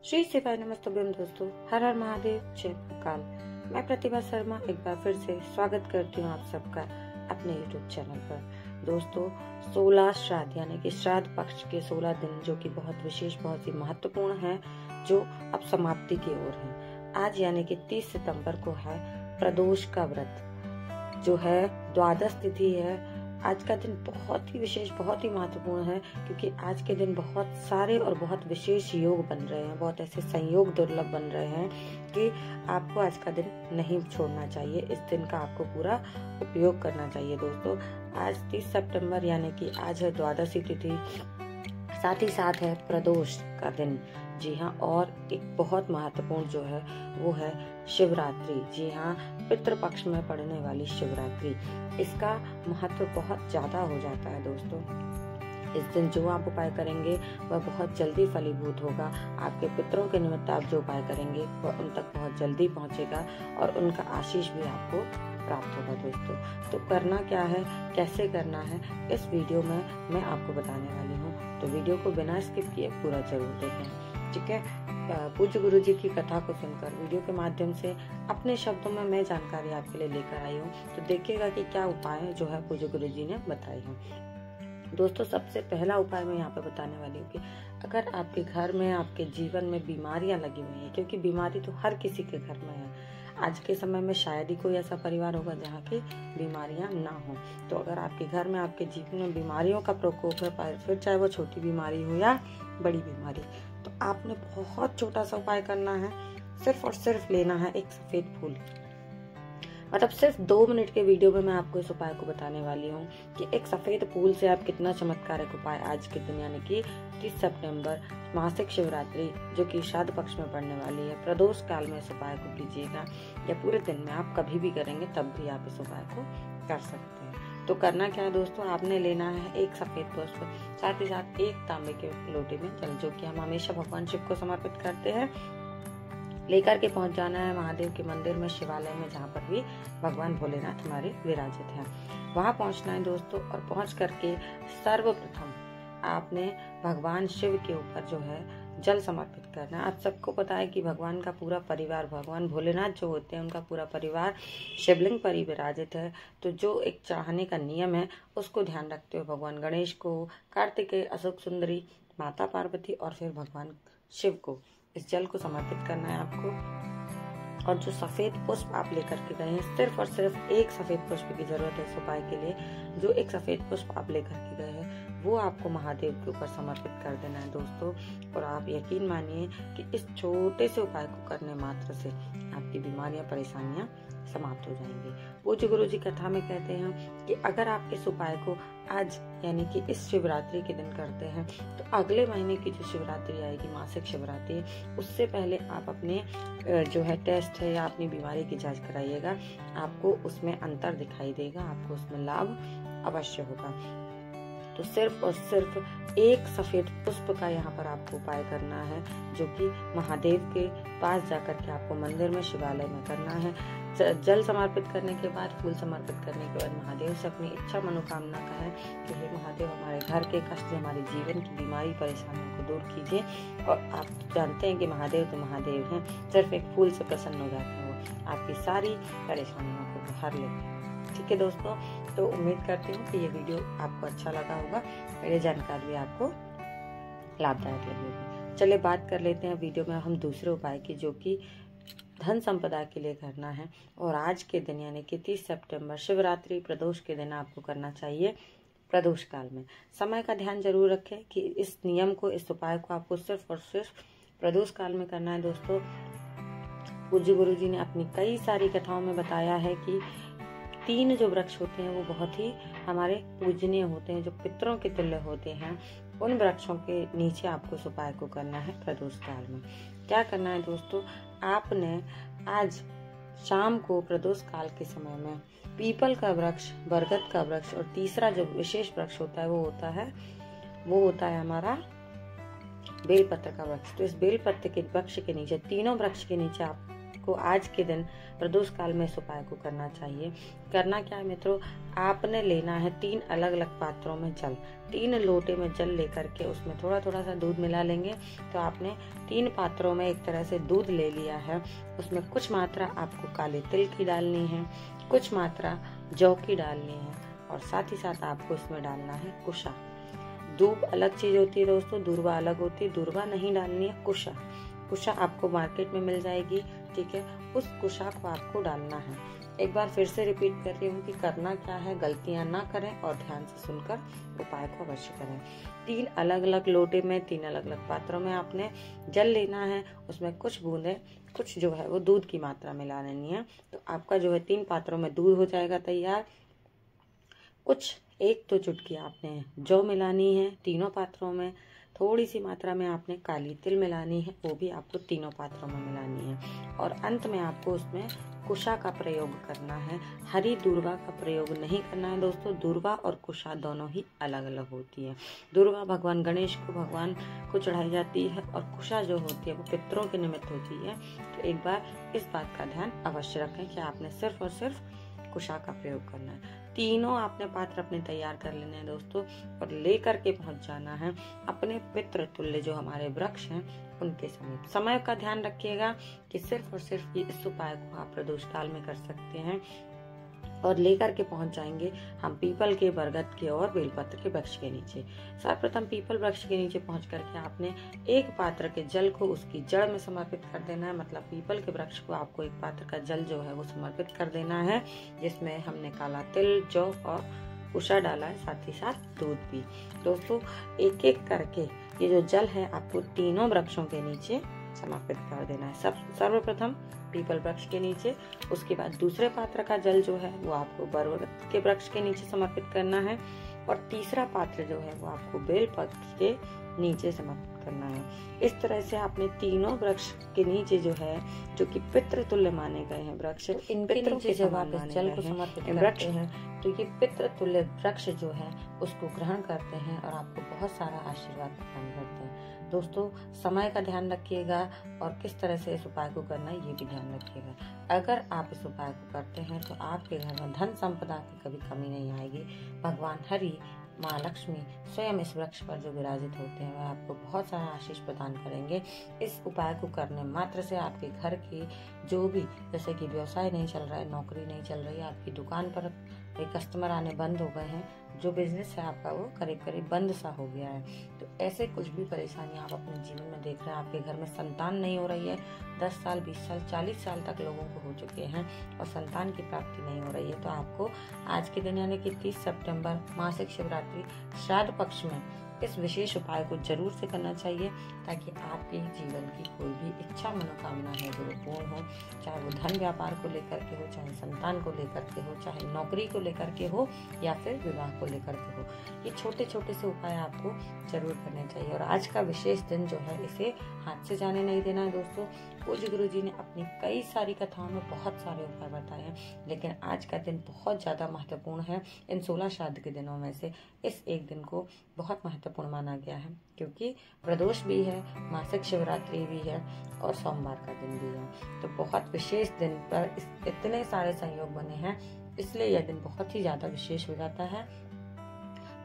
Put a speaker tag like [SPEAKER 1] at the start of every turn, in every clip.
[SPEAKER 1] श्री शिवाय नमस्तुभ्यम दोस्तों, हर हर महादेव, जय महाकाल। मैं प्रतिभा शर्मा एक बार फिर से स्वागत करती हूँ आप सबका अपने YouTube चैनल पर। दोस्तों 16 श्राद्ध यानी कि श्राद्ध पक्ष के 16 दिन जो कि बहुत विशेष, बहुत ही महत्वपूर्ण है, जो अब समाप्ति की ओर है। आज यानी कि 30 सितंबर को है प्रदोष का व्रत, जो है द्वादश तिथि है। आज का दिन बहुत ही विशेष, बहुत ही महत्वपूर्ण है, क्योंकि आज के दिन बहुत सारे और बहुत विशेष योग बन रहे हैं, बहुत ऐसे संयोग दुर्लभ बन रहे हैं कि आपको आज का दिन नहीं छोड़ना चाहिए। इस दिन का आपको पूरा उपयोग करना चाहिए। दोस्तों आज 30 सितंबर यानी कि आज है द्वादशी तिथि, साथ ही साथ है प्रदोष का दिन। जी हाँ, और एक बहुत महत्वपूर्ण जो है वो है शिवरात्रि। जी हाँ, पितृपक्ष में पड़ने वाली शिवरात्रि, इसका महत्व बहुत ज्यादा हो जाता है। दोस्तों इस दिन जो आप उपाय करेंगे वह बहुत जल्दी फलीभूत होगा। आपके पितरों के निमित्त आप जो उपाय करेंगे वह उन तक बहुत जल्दी पहुंचेगा और उनका आशीष भी आपको प्राप्त होगा। दोस्तों तो करना क्या है, कैसे करना है, इस वीडियो में मैं आपको बताने वाली हूँ। तो वीडियो को बिना स्किप किए पूरा जरूर देखें, ठीक है। पूज्य गुरु जी की कथा को सुनकर वीडियो के माध्यम से अपने शब्दों में मैं जानकारी आपके लिए लेकर आई हूँ। तो देखिएगा कि क्या उपाय जो है पूज्य गुरु जी ने बताए हैं। दोस्तों सबसे पहला उपाय मैं यहाँ पे बताने वाली हूँ कि अगर आपके घर में, आपके जीवन में बीमारियां लगी हुई हैं, क्योंकि बीमारी तो हर किसी के घर में है। आज के समय में शायद ही कोई ऐसा परिवार होगा जहाँ की बीमारियां ना हो। तो अगर आपके घर में, आपके जीवन में बीमारियों का प्रकोप है, फिर चाहे वो छोटी बीमारी हो या बड़ी बीमारी, तो आपने बहुत छोटा सा उपाय करना है। सिर्फ और सिर्फ लेना है एक सफेद फूल। मतलब सिर्फ 2 मिनट के वीडियो में मैं आपको इस उपाय को बताने वाली हूँ कि एक सफेद फूल से आप कितना चमत्कारिक उपाय आज के दिन यानी कि 30 सितंबर मासिक शिवरात्रि जो कि श्राद्ध पक्ष में पड़ने वाली है, प्रदोष काल में इस उपाय को कीजिएगा, या पूरे दिन में आप कभी भी करेंगे तब भी आप इस उपाय को कर सकते हैं। तो करना क्या है दोस्तों, आपने लेना है एक सफेद पुष्प, साथ ही साथ एक तांबे के लोटे में जल, जो कि हम हमेशा भगवान शिव को समर्पित करते हैं, लेकर के पहुंच जाना है महादेव के मंदिर में, शिवालय में, जहाँ पर भी भगवान भोलेनाथ हमारे विराजित हैं। वहां पहुंचना है दोस्तों, और पहुंच करके सर्वप्रथम आपने भगवान शिव के ऊपर जो है जल समर्पित करना है। आप सबको पता है कि भगवान का पूरा परिवार, भगवान भोलेनाथ जो होते हैं उनका पूरा परिवार शिवलिंग पर ही विराजित है। तो जो एक चढ़ाने का नियम है उसको ध्यान रखते हुए भगवान गणेश को, कार्तिकेय, अशोक सुंदरी, माता पार्वती और फिर भगवान शिव को इस जल को समर्पित करना है आपको। और जो सफेद पुष्प आप लेकर के गए हैं, सिर्फ और सिर्फ एक सफेद पुष्प की जरूरत है इस उपाय के लिए। जो एक सफेद पुष्प आप लेकर के गए हैं वो आपको महादेव के ऊपर समर्पित कर देना है दोस्तों। और आप यकीन मानिए कि इस छोटे से उपाय को करने मात्र से आपकी बीमारियां, परेशानियां समाप्त हो जाएंगी। पूज्य गुरु जी कथा में कहते हैं कि अगर आप इस उपाय को आज यानी कि इस शिवरात्रि के दिन करते हैं तो अगले महीने की जो शिवरात्रि आएगी, मासिक शिवरात्रि, उससे पहले आप अपने जो है टेस्ट है या अपनी बीमारी की जांच कराइएगा। आपको उसमें अंतर दिखाई देगा, आपको उसमें लाभ अवश्य होगा। तो सिर्फ और सिर्फ एक सफेद पुष्प का यहाँ पर आपको उपाय करना है, जो कि महादेव के पास जाकर के आपको मंदिर में, शिवालय में करना है। जल समर्पित करने के बाद, फूल समर्पित करने के बाद महादेव से अपनी इच्छा, मनोकामना का है कि हे महादेव हमारे घर के कष्ट, हमारे जीवन की बीमारी, परेशानियों को दूर कीजिए। और आप जानते हैं कि महादेव तो महादेव हैं, सिर्फ एक फूल से प्रसन्न हो जाते हैं, वो आपकी सारी परेशानियों को हर लेते हैं। ठीक है दोस्तों, तो उम्मीद करती हूँ कि ये वीडियो आपको अच्छा लगा होगा, मेरी जानकारी भी आपको लाभदायक लगेगी। चलिए बात कर लेते हैं वीडियो में हम दूसरे उपाय की, जो कि धन संपदा के लिए करना है। और आज के दिन यानी कि 30 सितंबर शिवरात्रि प्रदोष के दिन आपको करना चाहिए प्रदोष काल में। समय का ध्यान जरूर रखें कि इस नियम को, इस उपाय को आपको सिर्फ और सिर्फ प्रदोष काल में करना है। दोस्तों पूज्य गुरु जी ने अपनी कई सारी कथाओं में बताया है कि 3 जो वृक्ष होते हैं वो बहुत ही हमारे पूजनीय होते हैं, जो पितरों के तुल्य होते हैं। उन वृक्षों के नीचे आपको इस उपाय को करना है प्रदोष काल में। क्या करना है दोस्तों, आपने आज शाम को प्रदोष काल के समय में पीपल का वृक्ष, बरगद का वृक्ष, और तीसरा जो विशेष वृक्ष होता है वो होता है हमारा बेलपत्र का वृक्ष। तो इस बेलपत्र के वृक्ष के नीचे, तीनों वृक्ष के नीचे आप आपको आज के दिन प्रदोष काल में इस उपाय को करना चाहिए। करना क्या है मित्रों, आपने लेना है 3 अलग अलग पात्रों में जल। 3 लोटे में जल लेकर के उसमें थोड़ा थोड़ा सा दूध मिला लेंगे। तो आपने 3 पात्रों में एक तरह से दूध ले लिया है। उसमें कुछ मात्रा आपको काले तिल की डालनी है, कुछ मात्रा जौ की डालनी है, और साथ ही साथ आपको इसमें डालना है कुशा। दूब अलग चीज होती है दोस्तों, दूर्वा अलग होती है। दूर्वा नहीं डालनी है, कुशा। कुशा आपको मार्केट में मिल जाएगी, ठीक है। उस कुशा को आपको डालना है। एक बार फिर से रिपीट कर रही हूँ कि करना क्या है, गलतियां ना करें और ध्यान से सुनकर उपाय को अवश्य करें। 3 अलग अलग लोटे में 3 अलग अलग पात्रों में आपने जल लेना है। उसमें कुछ बूंदे, कुछ जो है वो दूध की मात्रा मिला लेनी है। तो आपका जो है 3 पात्रों में दूध हो जाएगा तैयार। कुछ 1 तो चुटकी आपने जौ मिलानी है तीनों पात्रों में। थोड़ी सी मात्रा में आपने काली तिल मिलानी है, वो भी आपको तीनों पात्रों में मिलानी है। और अंत में आपको उसमें कुशा का प्रयोग करना है। हरी दूर्वा का प्रयोग नहीं करना है दोस्तों। दूर्वा और कुशा दोनों ही अलग अलग होती है। दूर्वा भगवान गणेश को, भगवान को चढ़ाई जाती है, और कुशा जो होती है वो पितरों के निमित्त होती है। तो एक बार इस बात का ध्यान अवश्य रखें कि आपने सिर्फ और सिर्फ कुशा का प्रयोग करना है। तीनों आपने पात्र अपने तैयार कर लेने हैं दोस्तों, और लेकर के पहुंच जाना है अपने पितृ तुल्य जो हमारे वृक्ष हैं उनके समीप। समय का ध्यान रखिएगा कि सिर्फ और सिर्फ ये इस उपाय को आप प्रदोष काल में कर सकते हैं। और लेकर के पहुंच जाएंगे हम पीपल के, बरगद के और बेलपत्र के वृक्ष के नीचे। सर्वप्रथम पीपल वृक्ष के नीचे पहुंच करके आपने 1 पात्र के जल को उसकी जड़ में समर्पित कर देना है। मतलब पीपल के वृक्ष को आपको 1 पात्र का जल जो है वो समर्पित कर देना है, जिसमें हमने काला तिल, जौ और कुशा डाला है, साथ ही साथ दूध भी। दोस्तों एक एक करके ये जो जल है आपको तीनों वृक्षों के नीचे समर्पित कर देना है। सर्वप्रथम पीपल वृक्ष के नीचे, उसके बाद दूसरे पात्र का जल जो है वो आपको बरगद के वृक्ष के नीचे समर्पित करना है, और तीसरा पात्र जो है वो आपको बेलपत्र के नीचे समर्पित करना है। इस तरह से आपने तीनों वृक्ष के नीचे जो है, जो कि पितृ तुल्य माने गए हैं वृक्ष, इनके नीचे जब आप इस जल को समर्पित करते हैं तो ये पितृ तुल्य वृक्ष जो है उसको ग्रहण करते हैं और आपको बहुत सारा आशीर्वाद प्रदान करते हैं। दोस्तों समय का ध्यान रखिएगा और किस तरह से इस उपाय को करना है ये भी ध्यान रखिएगा। अगर आप इस उपाय को करते हैं तो आपके घर में धन संपदा की कभी कमी नहीं आएगी। भगवान हरि, माँ लक्ष्मी स्वयं इस वृक्ष पर जो विराजित होते हैं वह आपको बहुत सारा आशीष प्रदान करेंगे। इस उपाय को करने मात्र से आपके घर के जो भी, जैसे कि व्यवसाय नहीं चल रहा है, नौकरी नहीं चल रही है, आपकी दुकान पर कस्टमर आने बंद हो गए हैं, जो बिजनेस है आपका वो करीब करीब बंद सा हो गया है, तो ऐसे कुछ भी परेशानी आप अपने जीवन में देख रहे हैं, आपके घर में संतान नहीं हो रही है, 10 साल 20 साल 40 साल तक लोगों को हो चुके हैं और संतान की प्राप्ति नहीं हो रही है, तो आपको आज के दिन यानी कि 30 सितंबर मासिक शिवरात्रि श्राद्ध पक्ष में इस विशेष उपाय को जरूर से करना चाहिए, ताकि आपके जीवन की कोई भी इच्छा मनोकामना है जो पूर्ण हो, चाहे वो धन व्यापार को लेकर के हो, चाहे संतान को लेकर के हो, चाहे नौकरी को लेकर के हो या फिर विवाह को लेकर के हो। ये छोटे छोटे से उपाय आपको जरूर करने चाहिए। और आज का विशेष दिन जो है इसे हाथ से जाने नहीं देना है दोस्तों। पूज्य गुरु जी ने अपनी कई सारी कथाओं में बहुत सारे उपाय बताए हैं, लेकिन आज का दिन बहुत ज्यादा महत्वपूर्ण है। इन 16 श्राद्ध के दिनों में से इस एक दिन को बहुत महत्वपूर्ण माना गया है, क्योंकि प्रदोष भी है, मासिक शिवरात्रि भी है और सोमवार का दिन भी है। तो बहुत विशेष दिन पर इतने सारे संयोग बने हैं, इसलिए यह दिन बहुत ही ज्यादा विशेष हो जाता है।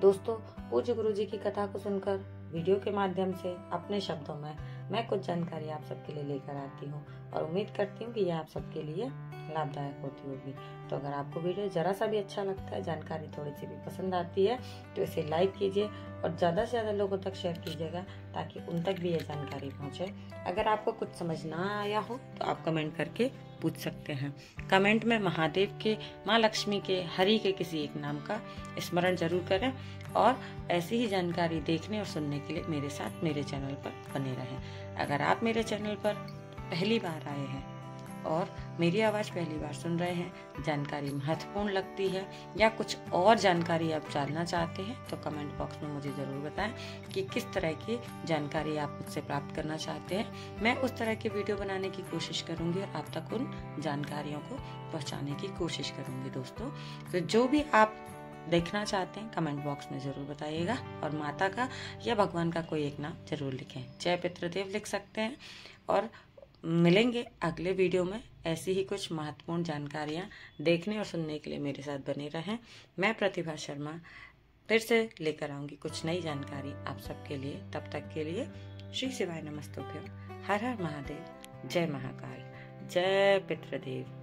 [SPEAKER 1] दोस्तों पूज्य गुरु जी की कथा को सुनकर वीडियो के माध्यम से अपने शब्दों में मैं कुछ जानकारी आप सबके लिए लेकर आती हूँ और उम्मीद करती हूँ कि यह आप सबके लिए लाभदायक होती होगी। तो अगर आपको वीडियो जरा सा भी अच्छा लगता है, जानकारी थोड़ी सी भी पसंद आती है, तो इसे लाइक कीजिए और ज्यादा से ज्यादा लोगों तक शेयर कीजिएगा, ताकि उन तक भी ये जानकारी पहुंचे। अगर आपको कुछ समझ ना आया हो तो आप कमेंट करके पूछ सकते हैं। कमेंट में महादेव के, माँ लक्ष्मी के, हरि के किसी एक नाम का स्मरण जरूर करें और ऐसी ही जानकारी देखने और सुनने के लिए मेरे साथ मेरे चैनल पर बने रहें। अगर आप मेरे चैनल पर पहली बार आए हैं और मेरी आवाज़ पहली बार सुन रहे हैं, जानकारी महत्वपूर्ण लगती है या कुछ और जानकारी आप जानना चाहते हैं, तो कमेंट बॉक्स में मुझे ज़रूर बताएं कि किस तरह की जानकारी आप मुझसे प्राप्त करना चाहते हैं। मैं उस तरह की वीडियो बनाने की कोशिश करूंगी और आप तक उन जानकारियों को पहुंचाने की कोशिश करूंगी। दोस्तों तो जो भी आप देखना चाहते हैं कमेंट बॉक्स में जरूर बताइएगा और माता का या भगवान का कोई एक नाम जरूर लिखें। जय पितृदेव लिख सकते हैं और मिलेंगे अगले वीडियो में। ऐसी ही कुछ महत्वपूर्ण जानकारियाँ देखने और सुनने के लिए मेरे साथ बने रहें। मैं प्रतिभा शर्मा फिर से लेकर आऊँगी कुछ नई जानकारी आप सबके लिए। तब तक के लिए श्री शिवाय नमस्तुभ्यम। हर हर महादेव। जय महाकाल। जय पितृदेव।